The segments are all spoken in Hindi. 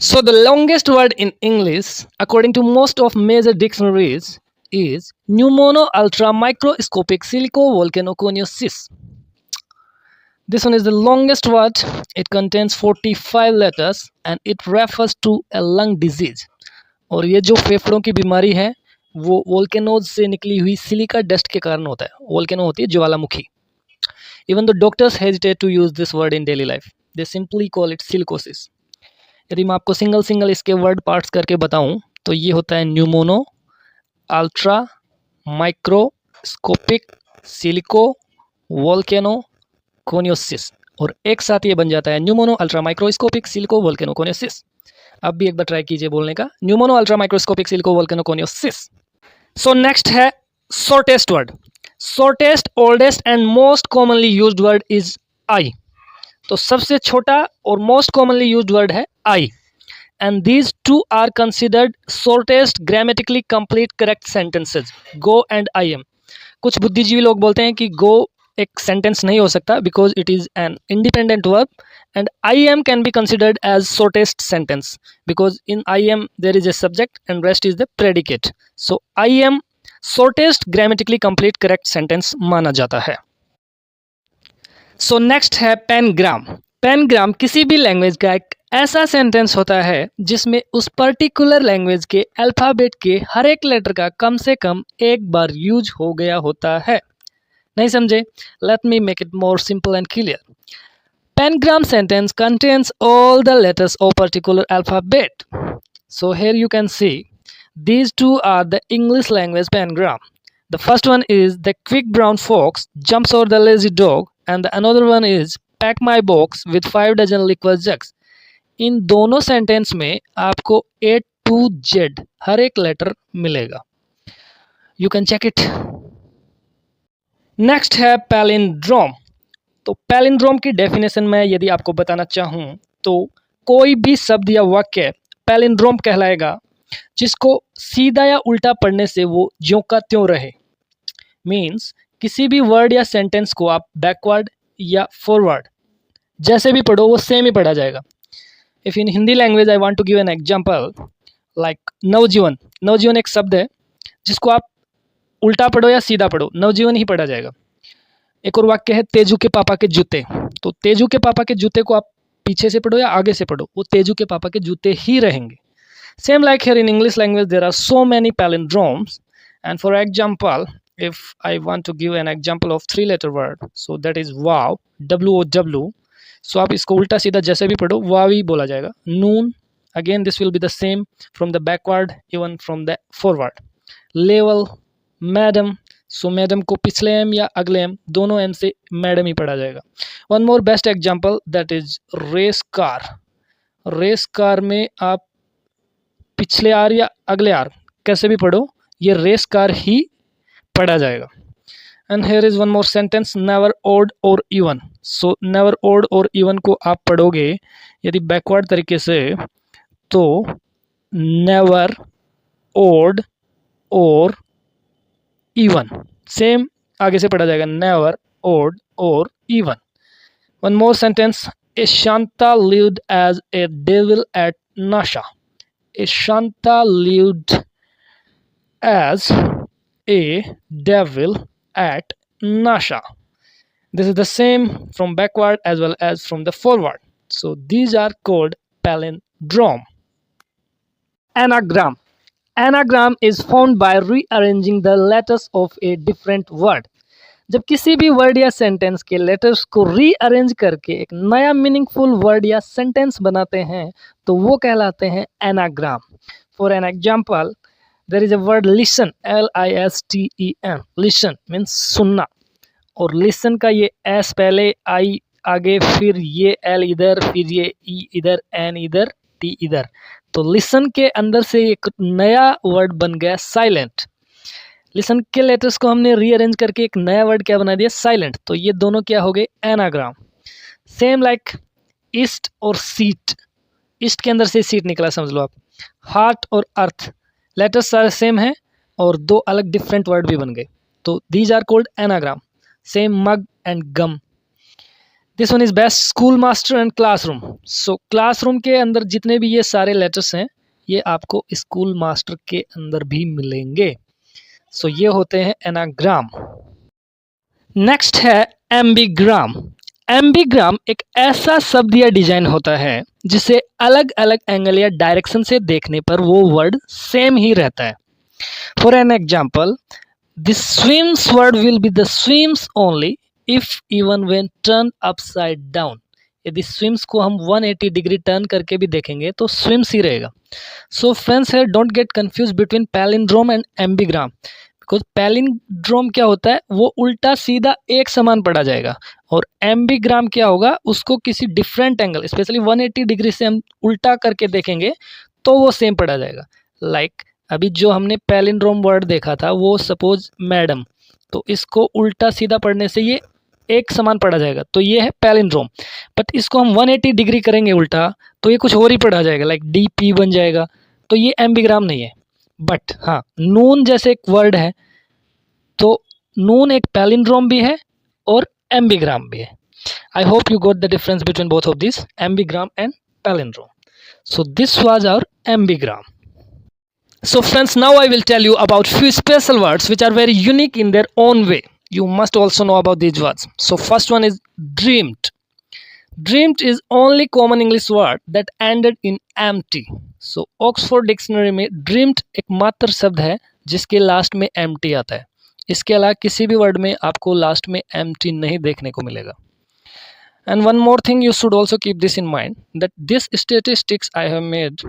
So the longest word in English, according to most of major dictionaries, is pneumono ultra microscopic silicovolcanoconiosis. This one is the longest word. It contains 45 letters and it refers to a lung disease. और ये जो फेफड़ों की बीमारी है वो वोल्केनोज से निकली हुई सिलिका डस्ट के कारण होता है. वोल्केनो होती है ज्वालामुखी. Even the doctors hesitate to use this word in daily life. They simply call it silicosis. यदि मैं आपको सिंगल सिंगल इसके वर्ड पार्ट्स करके बताऊं तो ये होता है pneumono ultra microscopic silico volcano coniosis और एक साथ ये बन जाता है pneumono ultra microscopic silico volcano कोनियोसिस. अब भी एक बार ट्राई कीजिए बोलने का, pneumono ultra microscopic silico volcano कोनियोसिस. So next है shortest word. Shortest oldest and most commonly used word is I. तो सबसे छोटा और मोस्ट कॉमनली यूज्ड वर्ड है I. And these two are considered shortest grammatically complete correct sentences, go and I am. कुछ बुद्धिजीवी लोग बोलते हैं कि गो एक सेंटेंस नहीं हो सकता because it is an independent verb and I am can be considered as shortest sentence because in I am there is a subject and rest is the predicate. So I am shortest grammatically complete correct sentence माना जाता है. सो नेक्स्ट है पेनग्राम. पेनग्राम किसी भी लैंग्वेज का एक ऐसा सेंटेंस होता है जिसमें उस पर्टिकुलर लैंग्वेज के अल्फ़ाबेट के हर एक लेटर का कम से कम एक बार यूज हो गया होता है. नहीं समझे? Let me make it more simple and clear. Pangram sentence contains all the letters of particular alphabet. So here you can see these two are the English language pengram. The first one is the quick brown fox jumps over the lazy dog and the another one is pack my box with 5 dozen liquor jugs. इन दोनों सेंटेंस में आपको A to Z हर एक लेटर मिलेगा. You can check it. Next है पैलिंड्रोम. तो पैलिंड्रोम की डेफिनेशन में यदि आपको बताना चाहूँ तो कोई भी शब्द या वाक्य पैलिंड्रोम कहलाएगा जिसको सीधा या उल्टा पढ़ने से वो ज्यों का त्यों रहे. मीन्स किसी भी वर्ड या सेंटेंस को आप बैकवर्ड या फॉरवर्ड जैसे भी पढ़ो वो सेम ही पढ़ा जाएगा. If in Hindi language I want to give an example like Navjivan. नवजीवन एक शब्द है जिसको आप उल्टा पढ़ो या सीधा पढ़ो नवजीवन ही पढ़ा जाएगा. एक और वाक्य है तेजू के पापा के जूते. तो तेजू के पापा के जूते को आप पीछे से पढ़ो या आगे से पढ़ो वो तेजू के पापा के जूते ही रहेंगे. Same like here in English language there are so many palindromes and for example if I want to give an example of 3-letter word, so that is wow, W-O-W. So आप इसको उल्टा सीधा जैसे भी पढ़ो वाव ही बोला जाएगा. नून, again this will be the same from the backward even from the forward. Level, madam, so madam को पिछले एम या अगले एम दोनों एम से मैडम ही पढ़ा जाएगा. One more best example that is race car. Race car में आप पिछले आर या अगले आर कैसे भी पढ़ो ये रेस कार ही पढ़ा जाएगा. And here is one more sentence never odd or even. So never odd or even को आप पढ़ोगे यदि बैकवर्ड तरीके से तो never odd or even same आगे से पढ़ा जाएगा never odd or even. One more sentence a Santa lived as a devil at NASA. A Santa lived as a devil at Nasha. This is the same from backward as well as from the forward. So these are called palindrome. Anagram. Anagram is formed by rearranging the letters of a different word. जब किसी भी वर्ड या सेंटेंस के लेटर्स को रीअरेंज करके एक नया मीनिंगफुल वर्ड या सेंटेंस बनाते हैं तो वो कहलाते हैं anagram. For an example there is a word listen, L-I-S-T-E-N. listen means सुनना और listen का ये S पहले I आगे फिर ये L इधर फिर ये E इधर N इधर T इधर. तो listen के अंदर से एक नया वर्ड बन गया silent. listen के लेटर्स को हमने रीअरेंज करके एक नया वर्ड क्या बना दिया silent. तो ये दोनों क्या हो गए एनाग्राम. सेम लाइक ईस्ट और सीट. ईस्ट के अंदर से सीट निकला समझ लो आप. हार्ट और अर्थ लेटर्स सारे सेम हैं और दो अलग डिफरेंट वर्ड भी बन गए तो these are called anagram. Same mug and gum. This one is best school master and classroom. So classroom के अंदर जितने भी ये सारे लेटर्स हैं ये आपको स्कूल मास्टर के अंदर भी मिलेंगे। सो ये होते हैं एनाग्राम। नेक्स्ट है एम्बीग्राम। एम्बीग्राम एक ऐसा शब्द या डिजाइन होता है जिसे अलग अलग एंगल या डायरेक्शन से देखने पर वो वर्ड सेम ही रहता है। For an example, the swims word will be the swims only if even when turn upside down. यदि स्विम्स को हम 180 डिग्री टर्न करके भी देखेंगे तो स्विम्स ही रहेगा। सो फ्रेंड्स है, don't get confuse between palindrome and ambigram, because palindrome क्या होता है वो उल्टा सीधा एक समान पढ़ा जाएगा, और एम्बीग्राम क्या होगा उसको किसी डिफरेंट एंगल स्पेशली 180 डिग्री से हम उल्टा करके देखेंगे तो वो सेम पढ़ा जाएगा। लाइक अभी जो हमने पैलिंड्रोम वर्ड देखा था वो सपोज मैडम, तो इसको उल्टा सीधा पढ़ने से ये एक समान पढ़ा जाएगा, तो ये है पैलिंड्रोम। बट इसको हम 180 डिग्री करेंगे उल्टा तो ये कुछ और ही पढ़ा जाएगा, लाइक डीपी बन जाएगा, तो ये एम्बीग्राम नहीं है। बट हाँ, नून जैसे एक वर्ड है, तो नून एक पैलिंड्रोम भी है और एम्बीग्राम भी है। I hope you got the difference between both of this ambigram and palindrome. So this was our ambigram. So friends, now I will tell you about few special words which are very unique in their own way. You must also know about these words. So first one is dreamed. Dreamed is only common English word that ended in empty. So Oxford Dictionary में dreamed एकमात्र शब्द है जिसके लास्ट में empty आता है। इसके अलावा किसी भी वर्ड में आपको लास्ट में empty नहीं देखने को मिलेगा। And one more thing, you should also keep this in mind that this statistics I have made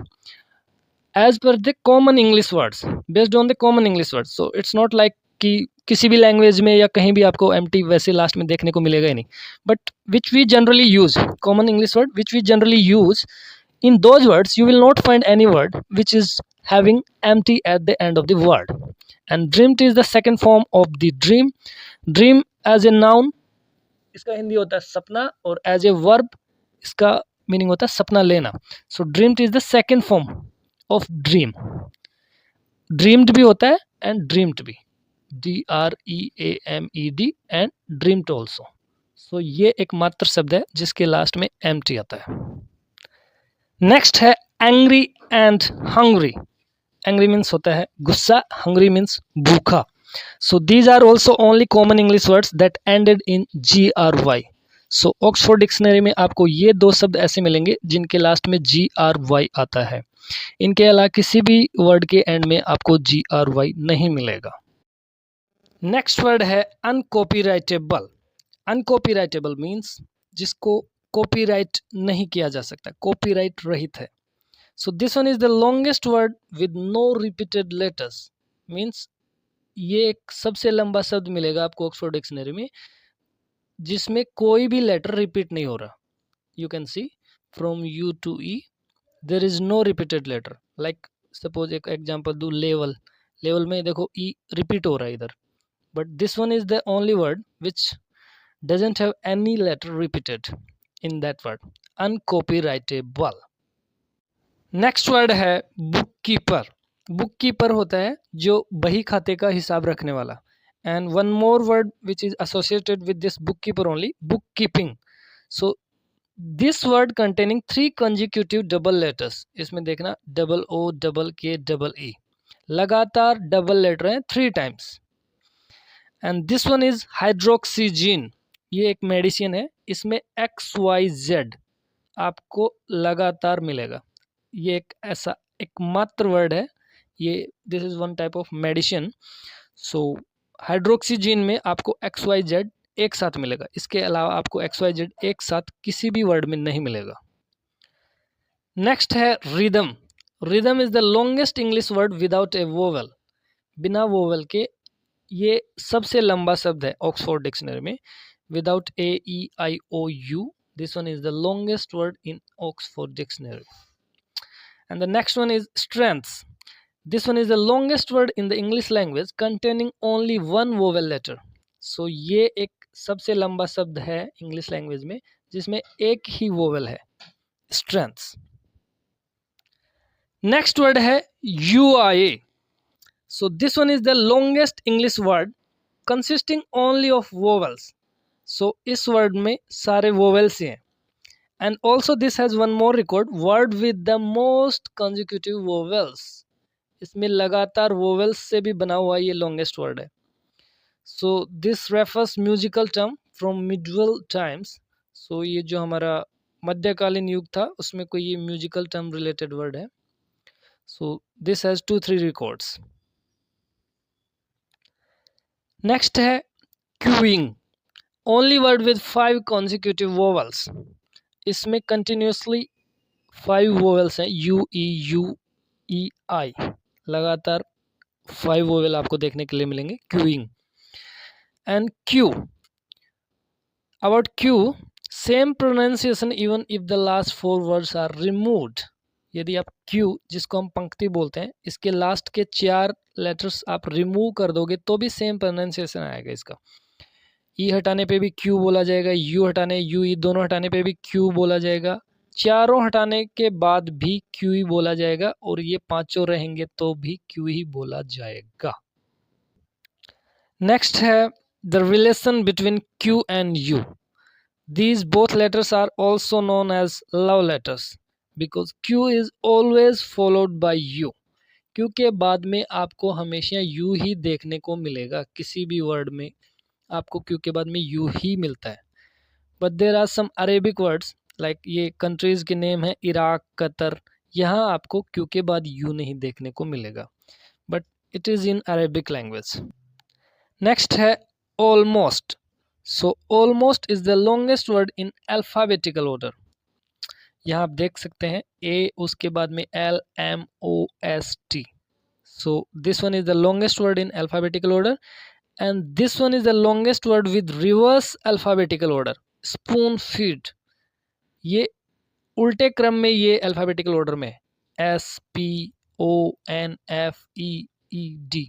as per the common English words, based on the common English words. So it's not like कि किसी भी लैंग्वेज में या कहीं भी आपको empty वैसे लास्ट में देखने को मिलेगा ही नहीं, but which we generally use common English word which we generally use, in those words you will not find any word which is having empty at the end of the word. And dreamed is the second form of the dream. Dream as a noun, इसका हिंदी होता है सपना, और एज ए वर्ब इसका मीनिंग होता है सपना लेना. So dreamt is the second form of dream. Dreamt भी होता है एंड ड्रीम्ड भी, DREAMED एंड ड्रीम्ड ऑल्सो. सो ये एक मात्र शब्द है जिसके लास्ट में एम्प्टी आता है. नेक्स्ट है angry and hungry. Angry means होता है गुस्सा, हंग्री मीन्स भूखा. So these are also only common English words that ended in GRY. So Oxford Dictionary में आपको ये दो शब्द ऐसे मिलेंगे जिनके लास्ट में GRY आता है. इनके अलावा किसी भी वर्ड के एंड में आपको GRY नहीं मिलेगा. नेक्स्ट वर्ड है अनकॉपीराइटेबल. अनकॉपीराइटेबल मीन्स जिसको कॉपीराइट नहीं किया जा सकता, कॉपीराइट रहित है. So this one is the longest word with no repeated letters. Means ये एक सबसे लंबा शब्द मिलेगा आपको ऑक्सफोर्ड डिक्शनरी में जिसमें कोई भी लेटर रिपीट नहीं हो रहा. You can see from U to E there is no repeated letter. Like suppose एक एग्जांपल दूँ, लेवल. लेवल में देखो ई रिपीट हो रहा है इधर, but this one is the only word which doesn't have any letter repeated in that word. Uncopyrightable. Next word है बुक कीपर. बुक कीपर होता है जो बही खाते का हिसाब रखने वाला. And one more word which is associated with this bookkeeper only, bookkeeping. So this word containing 3 consecutive double letters. इसमें देखना OOKKEE लगातार डबल लेटर हैं 3 times. And this one is hydroxyzine. ये एक मेडिसिन है, इसमें XYZ आपको लगातार मिलेगा. ये एक ऐसा एकमात्र वर्ड है, ये this is one type of medicine. So hydroxyzine में आपको XYZ एक साथ मिलेगा. इसके अलावा आपको XYZ एक साथ किसी भी वर्ड में नहीं मिलेगा. नेक्स्ट है rhythm. Rhythm is the longest English word without A vowel. बिना वोवेल के ये सबसे लंबा शब्द है ऑक्सफोर्ड डिक्शनरी में. Without AEIOU, this one is the longest word in Oxford dictionary. And the next one is strengths. This one is the longest word in the English language containing only one vowel letter. So ये एक सबसे लंबा शब्द है इंग्लिश लैंग्वेज में जिसमें एक ही वोवेल है, strengths. नेक्स्ट वर्ड है UIA. So this one is the longest English word consisting only of vowels. सो इस वर्ड में सारे वोवेल्स हैं। And also this has one more record, word with the most consecutive vowels. इसमें लगातार वोवेल्स से भी बना हुआ ये लॉन्गेस्ट वर्ड है। So this refers musical term from medieval times. सो ये जो हमारा मध्यकालीन युग था उसमें कोई ये म्यूजिकल टर्म रिलेटेड वर्ड है। So this has 2-3 records. Next है queueing, only word with 5 consecutive vowels. इसमें कंटिन्यूसली 5 वोवेल्स हैं, U E U E I, लगातार 5 वोवेल आपको देखने के लिए मिलेंगे। Queueing and queue, about queue, same pronunciation even if the last 4 words are removed. यदि आप क्यू, जिसको हम पंक्ति बोलते हैं, इसके लास्ट के 4 लेटर्स आप रिमूव कर दोगे तो भी सेम प्रोनाउंसिएशन आएगा इसका। ई हटाने पे भी क्यू बोला जाएगा, यू हटाने, यू ई दोनों हटाने पे भी क्यू बोला जाएगा, चारों हटाने के बाद भी क्यू ही बोला जाएगा, और ये पांचों रहेंगे तो भी क्यू ही बोला जाएगा। नेक्स्ट है the relation between Q and you. These both letters are also known as love letters because Q is always followed by U. Q के बाद में आपको हमेशा U ही देखने को मिलेगा, किसी भी वर्ड में आपको Q के बाद में U ही मिलता है। But there are some Arabic words like ये कंट्रीज़ के नेम है, इराक, कतर, यहाँ आपको Q के बाद U नहीं देखने को मिलेगा, but it is in Arabic language. Next है almost. So almost is the longest word in alphabetical order. यहाँ आप देख सकते हैं A, उसके बाद में L M O S T. So this one is the longest word in alphabetical order, and this one is the longest word with reverse alphabetical order. Spoon feed. ये उल्टे क्रम में ये alphabetical order में S P O N F E E D.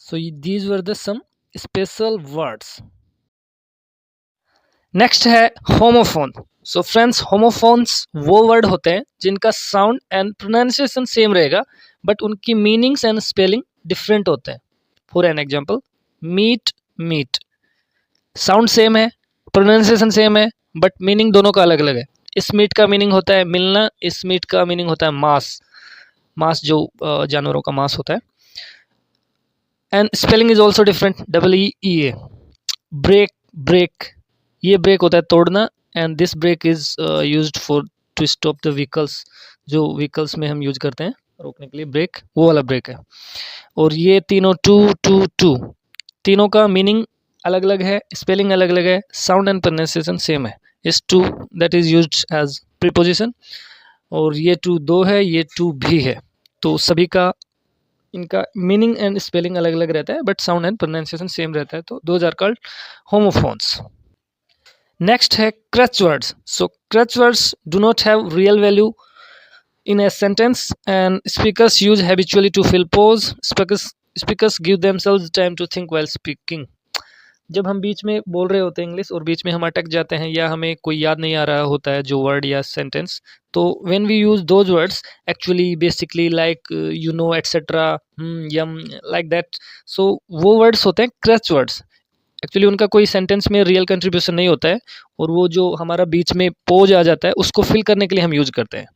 So these were the some special words. Next है होमोफोन। सो फ्रेंड्स, होमोफोन्स वो वर्ड होते हैं जिनका साउंड एंड प्रोनाउंसिएशन सेम रहेगा बट उनकी मीनिंग्स एंड स्पेलिंग डिफरेंट होते हैं। For an example, meet, meet, sound same है, प्रोनाउंसिएशन सेम है, बट मीनिंग दोनों का अलग अलग है। इस मीट का मीनिंग होता है मिलना, इस मीट का मीनिंग होता है मांस, मांस जो जानवरों का मांस होता है। And spelling is also different, EE। Break, brake, ये ब्रेक होता है तोड़ना, and this brake is used for to stop the vehicles, जो व्हीकल्स में हम यूज करते हैं रोकने के लिए ब्रेक, वो वाला ब्रेक है। और ये तीनों टू, तीनों का मीनिंग अलग अलग है, स्पेलिंग अलग अलग है, साउंड एंड प्रोनाउंसिएशन सेम है। इस to that is used as preposition, और ये टू दो है, ये टू भी है, तो सभी का इनका मीनिंग एंड स्पेलिंग अलग अलग रहता है but sound and pronunciation same रहता है, तो those are called homophones. Next है crutch words. So crutch words do not have real value in a sentence and speakers use habitually to fill pause. Speakers give themselves time to think while speaking. जब हम बीच में बोल रहे होते हैं इंग्लिश और बीच में हम अटक जाते हैं या हमें कोई याद नहीं आ रहा होता है जो वर्ड या सेंटेंस, तो when we use those words actually basically like you know etcetera, um, like that, so वो वर्ड्स होते हैं क्रच वर्ड्स। एक्चुअली उनका कोई सेंटेंस में रियल कंट्रीब्यूशन नहीं होता है, और वो जो हमारा बीच में पोज आ जाता है उसको फिल करने के लिए हम यूज करते हैं,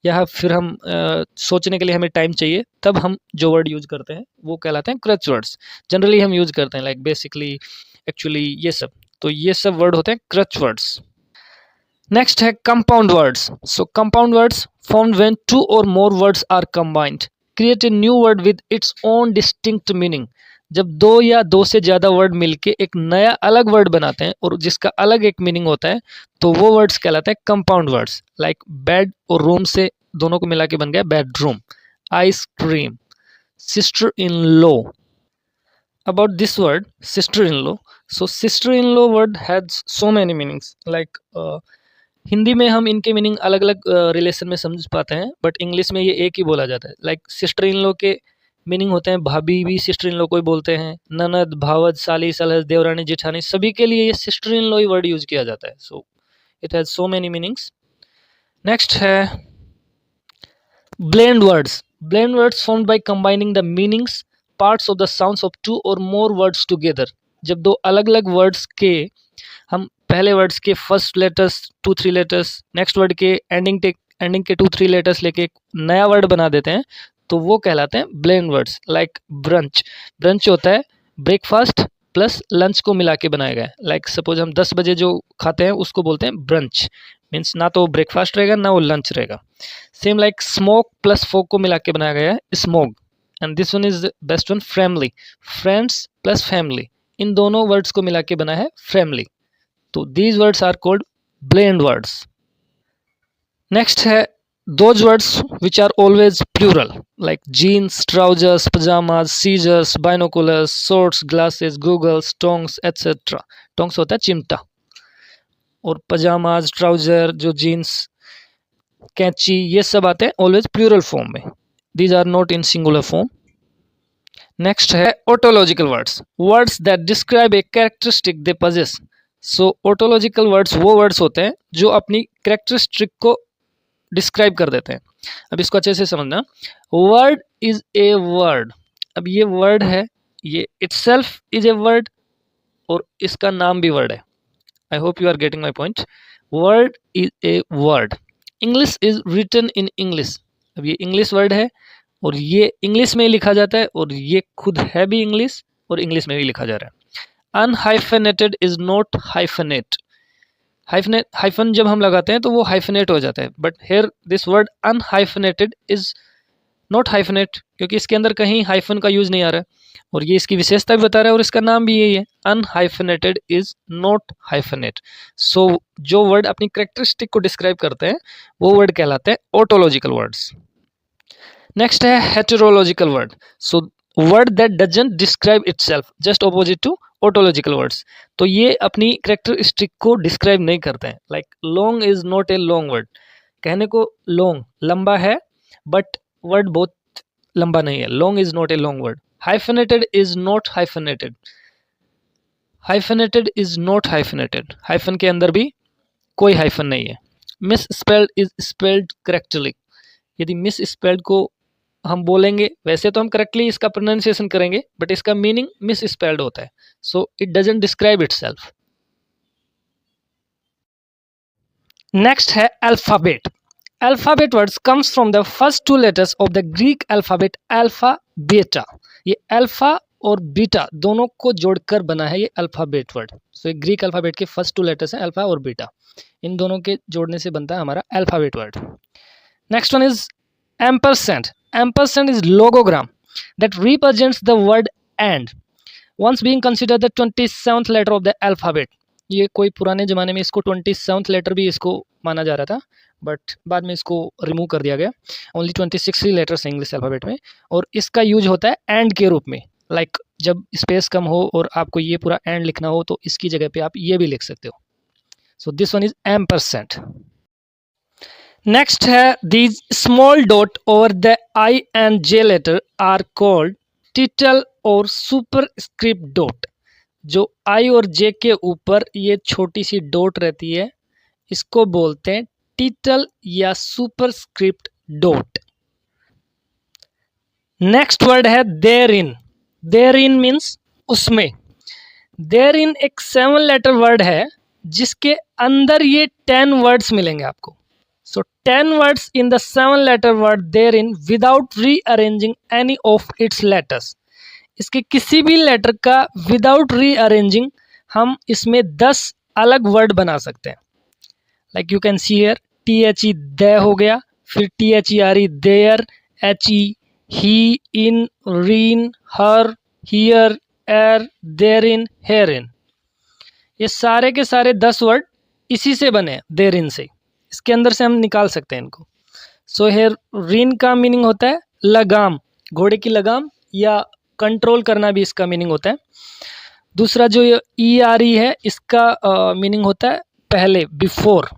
या फिर हम सोचने के लिए हमें टाइम चाहिए तब हम जो वर्ड यूज करते हैं वो कहलाते हैं क्रच वर्ड्स। जनरली हम यूज करते हैं लाइक बेसिकली, एक्चुअली, ये सब, तो ये सब वर्ड होते हैं क्रच वर्ड्स। नेक्स्ट है compound words. So compound words formed when 2 or more words are combined create a new word with its own distinct meaning. जब 2 या 2 से ज़्यादा वर्ड मिलके एक नया अलग वर्ड बनाते हैं और जिसका अलग एक मीनिंग होता है, तो वो वर्ड्स कहलाते हैं कंपाउंड वर्ड्स। लाइक बेड और रूम से दोनों को मिला के बन गया bedroom. Ice cream, sister in law. About this word sister in law, so sister in law word has so many meanings. Like Hindi में हम इनके मीनिंग अलग अलग रिलेशन में समझ पाते हैं, बट इंग्लिश में ये एक ही बोला जाता है। लाइक सिस्टर इन लॉ के मीनिंग होते हैं भाभी भी सिस्टर इन लॉ को ही बोलते हैं, ननद, भावज, साली, सलहज, देवरानी, जेठानी, सभी के लिए ये सिस्टर इन लॉ ही वर्ड यूज किया जाता है। So it has so many meanings. Next है blend words. Blend words formed by combining the meanings parts of the sounds of 2 or more words together. जब 2 अलग अलग वर्ड्स के हम पहले वर्ड्स के first letters 2-3 letters, next word के एंडिंग के 2-3 लेटर्स लेके एक नया वर्ड बना देते हैं, तो वो कहलाते हैं blend words. Like brunch, brunch होता है ब्रेकफास्ट प्लस लंच को मिला के बनाया गया है। लाइक सपोज हम 10 बजे जो खाते हैं उसको बोलते हैं ब्रंच, मीन्स ना तो ब्रेकफास्ट रहेगा ना वो लंच रहेगा। Same like smoke plus fog को मिला के बनाया गया है smog. And this one is best one family, friends plus family, इन दोनों वर्ड्स को मिला के बना है फैमिली। तो these words are called blend words. Next है those words which are always plural like jeans, trousers, pajamas, scissors, binoculars, swords, glasses, googles, tongs, etc. tongs होता है चिमटा, और पजामाज, ट्राउजर, जो जीन्स, कैंची, ये सब आते हैं ऑलवेज प्लूरल फॉर्म में। These are not in singular form. Next है autological words, words that describe a characteristic they possess. So autological words वो वर्ड्स होते हैं जो अपनी कैरेक्टरिस्टिक को डिस्क्राइब कर देते हैं। अब इसको अच्छे से समझना, वर्ड इज ए वर्ड। अब ये वर्ड है, ये इटसेल्फ इज ए वर्ड, और इसका नाम भी वर्ड है। I hope you are getting my point. Word is a word. English is written in English. अब ये इंग्लिश वर्ड है और ये इंग्लिश में ही लिखा जाता है, और ये खुद है भी इंग्लिश और इंग्लिश में भी लिखा जा रहा है। अनहाइफेनेटेड इज नॉट हाइफेनेट। हाइफन जब हम लगाते हैं तो वो हाइफनेट हो जाता है, but here this word unhyphenated is not hyphenate, क्योंकि इसके अंदर कहीं हाइफन का यूज नहीं आ रहा है, और ये इसकी विशेषता भी बता रहा है और इसका नाम भी यही है, अनहाइफनेटेड इज नॉट हाइफनेट। सो जो वर्ड अपनी कैरेक्टरिस्टिक को डिस्क्राइब करते हैं वो वर्ड कहलाते हैं ऑटोलॉजिकल वर्ड्स। नेक्स्ट है heterological word. So word that doesn't describe itself, just opposite to autological words. तो ये अपनी कैरेक्टरिस्टिक को डिस्क्राइब नहीं करते हैं। Like long is not a long word, कहने को लॉन्ग लंबा है बट वर्ड बहुत लंबा नहीं है। Long is not a long word. Hyphenated is not hyphenated, hyphenated is not hyphenated, hyphen के अंदर भी कोई हाइफन नहीं है। Misspelled is spelled correctly, यदि मिस स्पेल्ड को हम बोलेंगे, वैसे तो हम करेक्टली इसका प्रोनाउंसिएशन करेंगे बट इसका मीनिंग मिस स्पेल्ड होता है, so it doesn't describe itself. Next है alphabet. Alphabet words comes from the first 2 letters of the Greek alphabet alpha beta. ये अल्फा और बीटा दोनों को जोड़कर बना है ये अल्फाबेट वर्ड। सो ये ग्रीक अल्फाबेट के फर्स्ट 2 लेटर्स हैं अल्फा और बीटा, इन दोनों के जोड़ने से बनता है हमारा alphabet word. Next one is ampersand. Ampersand is logogram that represents the word and, once being considered the 27th letter of the alphabet. ये कोई पुराने ज़माने में इसको 27th लेटर भी इसको माना जा रहा था, बट बाद में इसको रिमूव कर दिया गया। ओनली 26 लेटर्स हैं इंग्लिश अल्फ़ाबेट में, और इसका यूज होता है एंड के रूप में। लाइक जब स्पेस कम हो और आपको ये पूरा एंड लिखना हो तो इसकी जगह पे आप ये भी लिख सकते हो। So this one is ampersand. Next है these small dot over the I and J letter are called tittle और सुपरस्क्रिप्ट डॉट। जो आई और जे के ऊपर ये छोटी सी डॉट रहती है इसको बोलते हैं टिटल या सुपरस्क्रिप्ट डॉट। नेक्स्ट वर्ड है therein. Therein means उसमें। देयर इन एक 7 लेटर वर्ड है जिसके अंदर ये 10 वर्ड्स मिलेंगे आपको। So 10 words in the 7 letter word therein without rearranging any of its letters. इसके किसी भी लेटर का विदाउट रीअरेंजिंग हम इसमें 10 अलग वर्ड बना सकते हैं। Like you can see here THE the हो गया, फिर THERE there, HE he, in, rein, her, here, ere, therein, herein. ये सारे के सारे 10 वर्ड इसी से बने, देरिन से। इसके अंदर से हम निकाल सकते हैं इनको। सो हेयर रीन का मीनिंग होता है लगाम, घोड़े की लगाम या कंट्रोल करना भी इसका मीनिंग होता है। दूसरा जो ये ERE है इसका मीनिंग होता है पहले, बिफोर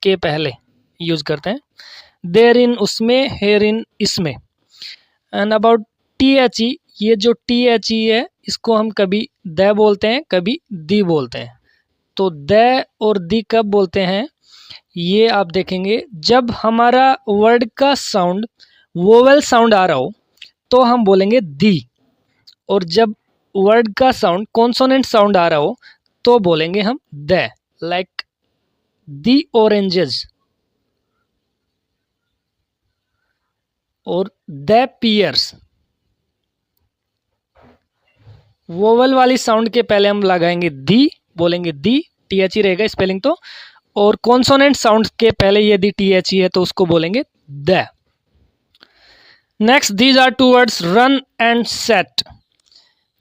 के पहले यूज करते हैं। देयर इन उसमें, हेयर इन इसमें। एंड अबाउट THE, ये जो THE है इसको हम कभी द बोलते हैं कभी दी बोलते हैं। तो द और दी कब बोलते हैं ये आप देखेंगे जब हमारा वर्ड का साउंड वोवेल साउंड आ रहा हो तो हम बोलेंगे दी, और जब वर्ड का साउंड कॉन्सोनेंट साउंड आ रहा हो तो बोलेंगे हम द। like the oranges और the pears। वोवल वाली साउंड के पहले हम लगाएंगे दी, बोलेंगे दी, टीएच ही रहेगा स्पेलिंग तो, और कॉन्सोनेंट साउंड के पहले यदि टीएच ही है तो उसको बोलेंगे the. Next, these are two words run and set.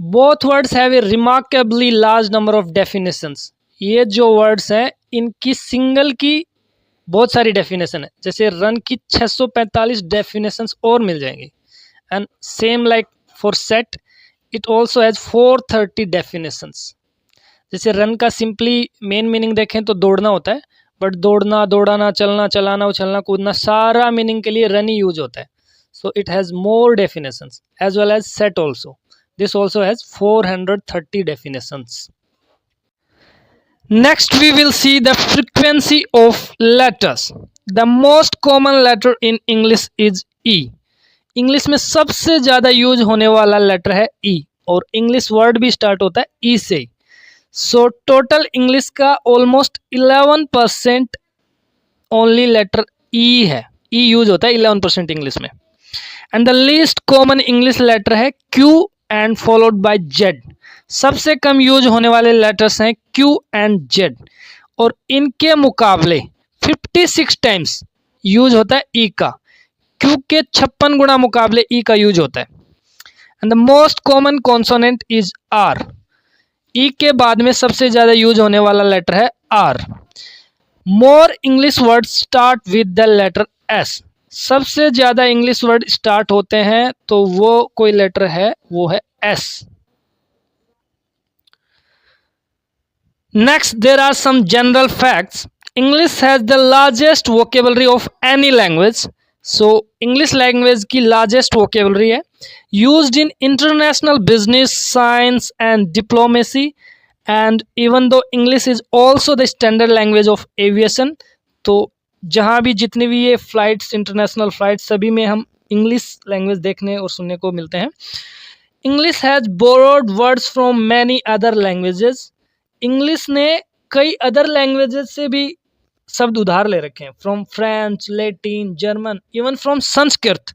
Both words have a remarkably large number of definitions. ये जो वर्ड्स हैं इनकी सिंगल की बहुत सारी डेफिनेशन है, जैसे रन की 645 डेफिनेशंस और मिल जाएंगी, and same like for set it also has 430 definitions. जैसे रन का सिंपली मेन मीनिंग देखें तो दौड़ना होता है, बट दौड़ना, दौड़ाना, चलना, चलाना, उछलना, कूदना, सारा मीनिंग के लिए रन ही यूज होता है। So it has more definitions as well as set also. This also has 430 definitions. Next we will see the frequency of letters. The most common letter in English is E. English में सबसे ज़्यादा यूज होने वाला लेटर है ई, और इंग्लिश वर्ड भी स्टार्ट होता है ई से। सो टोटल इंग्लिश का ऑलमोस्ट 11% ओनली लेटर ई है, ई यूज होता है 11% इंग्लिश में। And the least common English letter है Q and followed by Z. सबसे कम यूज होने वाले लेटर्स हैं क्यू एंड जेड, और इनके मुकाबले 56 टाइम्स यूज होता है ई का। क्यू के 56 गुना मुकाबले ई का यूज होता है। And the most common consonant is R. E के बाद में सबसे ज्यादा यूज होने वाला लेटर है R. More English word start with the letter S. सबसे ज्यादा इंग्लिश वर्ड स्टार्ट होते हैं तो वो कोई लेटर है, वो है S. Next, there are some general facts. English has the largest vocabulary of any language. So, English language की largest vocabulary है, used in international business, science and diplomacy. And even though English is also the standard language of aviation, तो जहाँ भी जितनी भी ये फ्लाइट्स, इंटरनेशनल फ्लाइट्स, सभी में हम इंग्लिश लैंग्वेज देखने और सुनने को मिलते हैं। English has borrowed words from many other languages. English ने कई अदर लैंग्वेजेस से भी शब्द उधार ले रखे हैं, from French, Latin, German, even from Sanskrit.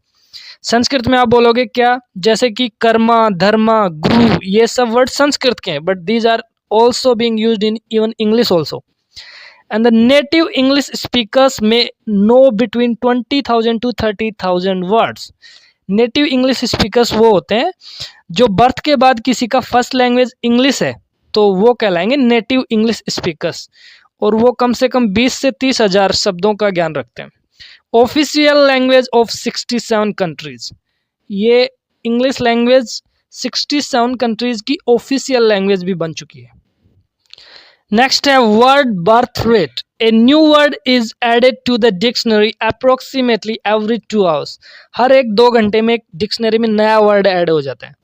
Sanskrit में आप बोलोगे क्या, जैसे कि कर्मा, धर्मा, गुरु, ये सब वर्ड संस्कृत के हैं, but these are also being used in even English also. And the native English speakers में know between 20,000 to 30,000 words. Native English speakers वो होते हैं जो बर्थ के बाद किसी का फर्स्ट लैंग्वेज इंग्लिश है तो वो कहलाएंगे नेटिव इंग्लिश स्पीकर्स, और वो कम से कम 20 से 30 हजार शब्दों का ज्ञान रखते हैं। Official language of 67 countries. ये इंग्लिश लैंग्वेज 67 कंट्रीज की ऑफिशियल लैंग्वेज भी बन चुकी है। नेक्स्ट है word birth rate. A new word is added to the dictionary approximately every 2 hours. हर एक 2 घंटे में एक डिक्शनरी में नया वर्ड ऐड हो जाता है।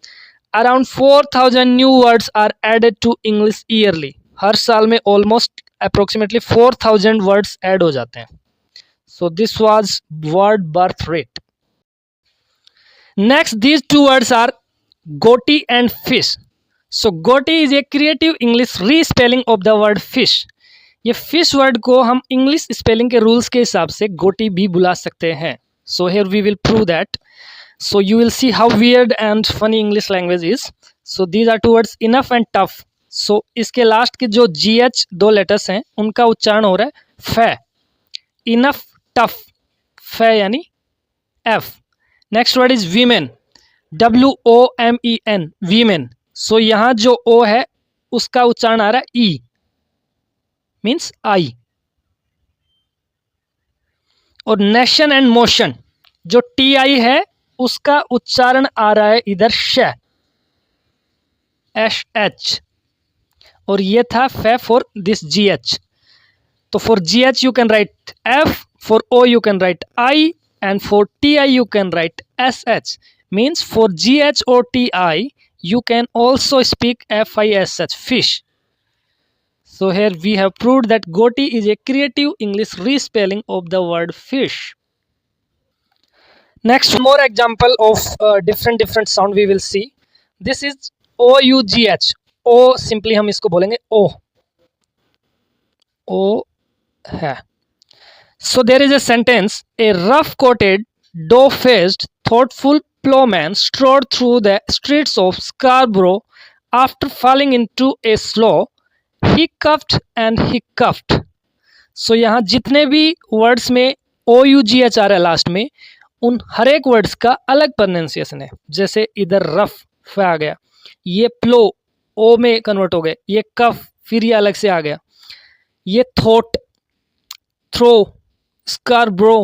Around 4,000 new words are added to English yearly. हर साल में almost approximately 4,000 words add हो जाते हैं। So this was word birth rate. Next, these 2 words are goatee and fish. So goatee is a creative English respelling of the word fish. ये fish word को हम English spelling के rules के हिसाब से गोटी भी बुला सकते हैं। So here we will prove that. So you will see how weird and funny English language is. So these are 2 words enough and tough. So इसके लास्ट के जो GH 2 लेटर्स हैं उनका उच्चारण हो रहा है फै। इनफ, टफ, फै यानी F. Next word is women, WOMEN, women. So यहाँ जो O है उसका उच्चारण आ रहा है E, मीन्स I। और नेशन एंड मोशन, जो TI है उसका उच्चारण आ रहा है इधर श, SH, और ये था फे फॉर दिस GH। तो for GH you can write F, for O you can write I, and for TI you can write SH. Means for GH or TI you can also speak FISH, fish. So here we have proved that goatee is a creative English respelling of the word fish. Next, more example of different sound we will see. This is OUGH. O simply हम इसको बोलेंगे O. ओ है. So there is a sentence: a rough-coated, dough-faced, thoughtful plowman strode through the streets of Scarborough after falling into a slough. He cuffed and he cuffed. So यहाँ जितने भी वर्ड्स में ओ यू जी एच आ रहा है लास्ट में, उन हर एक वर्ड्स का अलग प्रोनाउंसिएशन है. जैसे इधर रफ आ गया, ये प्लो ओ में कन्वर्ट हो गए, ये कफ फिर ये अलग से आ गया, ये thought, through, Scarborough,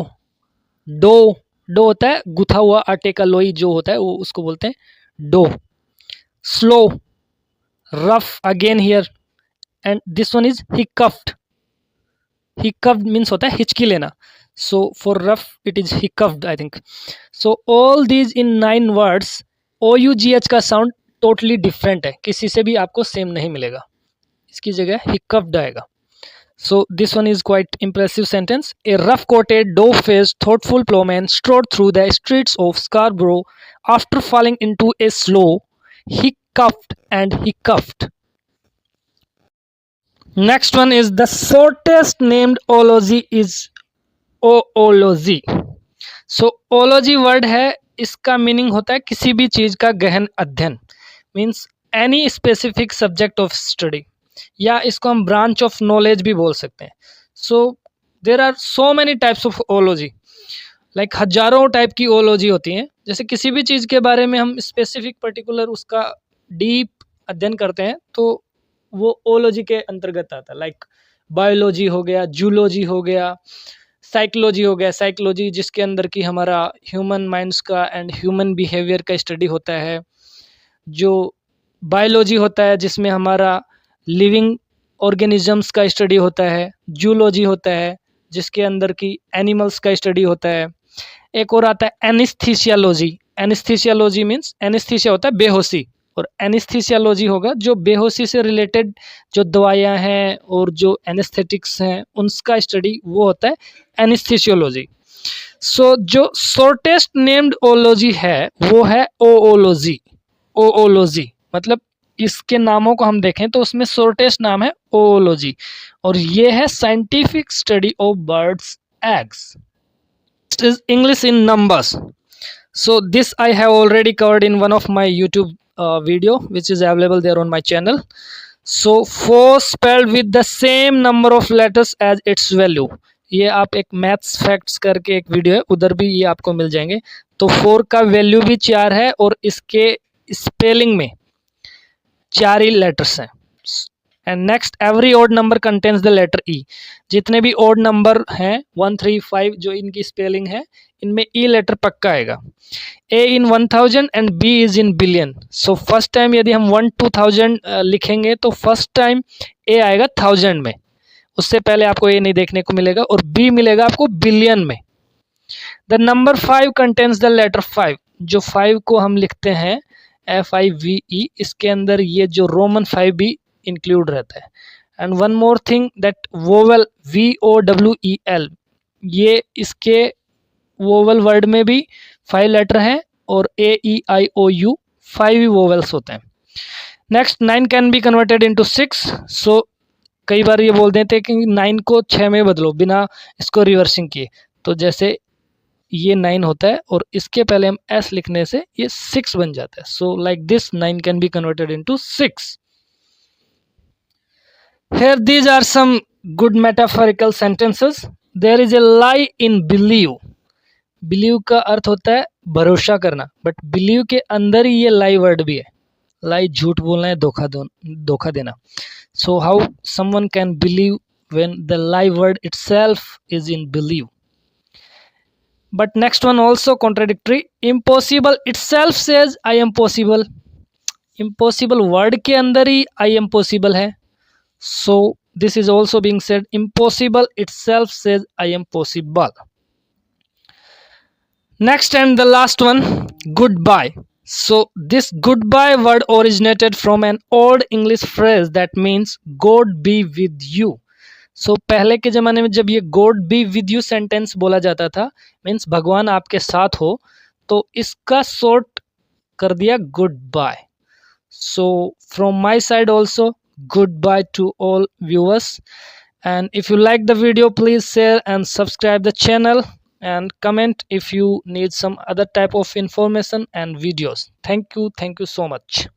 dough. Dough होता है गुथा हुआ आटे का लोई जो होता है, वो उसको बोलते हैं dough. Slough, rough again here, and this one is hiccoughed. Hiccoughed means होता है हिचकी लेना. So for rough it is hiccoughed I think. So all these in 9 words, O U G H का साउंड टोटली डिफरेंट है, किसी से भी आपको सेम नहीं मिलेगा. इसकी जगह ही कफ्ड आएगा. So this one is quite impressive sentence. A rough-coated, dough-faced, thoughtful plowman strode through the streets of Scarborough after falling into a slough. He cuffed and he cuffed. Next one is the shortest named ology is oology. So ology word है, इसका मीनिंग होता है किसी भी चीज का गहन अध्ययन. Means any specific subject of study, या इसको हम ब्रांच ऑफ नॉलेज भी बोल सकते हैं. So there are so many types of ology, like हजारों टाइप की ओलॉजी होती हैं. जैसे किसी भी चीज़ के बारे में हम स्पेसिफिक पर्टिकुलर उसका डीप अध्ययन करते हैं तो वो ओलॉजी के अंतर्गत आता है. लाइक बायोलॉजी हो गया, जूलॉजी हो गया, साइकोलॉजी हो गया. साइकोलॉजी जिसके अंदर की हमारा ह्यूमन माइंड्स का एंड ह्यूमन बिहेवियर का स्टडी होता है. जो बायोलॉजी होता है जिसमें हमारा लिविंग ऑर्गेनिजम्स का स्टडी होता है. जूलॉजी होता है जिसके अंदर की एनिमल्स का स्टडी होता है. एक और आता है एनेस्थीसियोलॉजी. एनेस्थीसियोलॉजी मीन्स एनेस्थीसिया होता है बेहोशी, और एनेस्थीसियोलॉजी होगा जो बेहोशी से रिलेटेड जो दवाइयाँ हैं और जो एनेस्थेटिक्स हैं उनका स्टडी, वो होता है एनेस्थीसियोलॉजी. सो जो शॉर्टेस्ट नेम्ड ओलॉजी है वो है ओओलॉजी. ओओलॉजी मतलब इसके नामों को हम देखें तो उसमें शॉर्टेस्ट नाम है ओओलॉजी, और ये है scientific study of birds eggs. This is English in numbers. So this I have already covered in one of my YouTube video which is available there on my channel. So 4 spelled with the same number of letters as its value. ये आप एक मैथ्स फैक्ट्स करके एक वीडियो है, उधर भी ये आपको मिल जाएंगे. तो 4 का वैल्यू भी 4 है और इसके स्पेलिंग में 4 ही लेटर्स हैं. And next, every odd number contains the letter E. जितने भी ऑड नंबर हैं 1, 3, 5 जो इनकी स्पेलिंग है, इनमें ई लेटर पक्का आएगा. A in 1000 and B is in billion. So first time यदि हम 1 to 1000 लिखेंगे तो फर्स्ट टाइम ए आएगा 1000 में, उससे पहले आपको ए नहीं देखने को मिलेगा, और बी मिलेगा आपको बिलियन में. The number 5 contains the letter 5. जो 5 को हम लिखते हैं FIVE, इसके अंदर ये जो रोमन 5 भी इंक्लूड रहता है. And one more thing that vowel VOWEL, ये इसके वोवेल वर्ड में भी 5 लेटर हैं, और AEIOU 5 ही वोवेल्स होते हैं. Next, 9 can be converted into 6. सो कई बार ये बोल देते हैं कि 9 को 6 में बदलो बिना इसको रिवर्सिंग किए. तो जैसे ये 9 होता है और इसके पहले हम S लिखने से ये 6 बन जाता है. So like this 9 can be converted into 6. Here these are some good metaphorical sentences. There is a lie in believe. Believe का अर्थ होता है भरोसा करना, बट believe के अंदर ही ये lie वर्ड भी है. lie झूठ बोलना है, धोखा देना. So how someone can believe when the lie word itself is in believe? But next one also contradictory. Impossible itself says I am possible. Impossible word के अंदर ही I am possible है. So this is also being said. Impossible itself says I am possible. Next and the last one, goodbye. So this goodbye word originated from an old English phrase that means God be with you. So पहले के ज़माने में जब ये God be with you sentence बोला जाता था, मीन्स भगवान आपके साथ हो, तो इसका शॉर्ट कर दिया goodbye. So from my side also, goodbye to all viewers, And if you like the video, please share and subscribe the channel, and comment if you need some other type of information and videos. Thank you so much.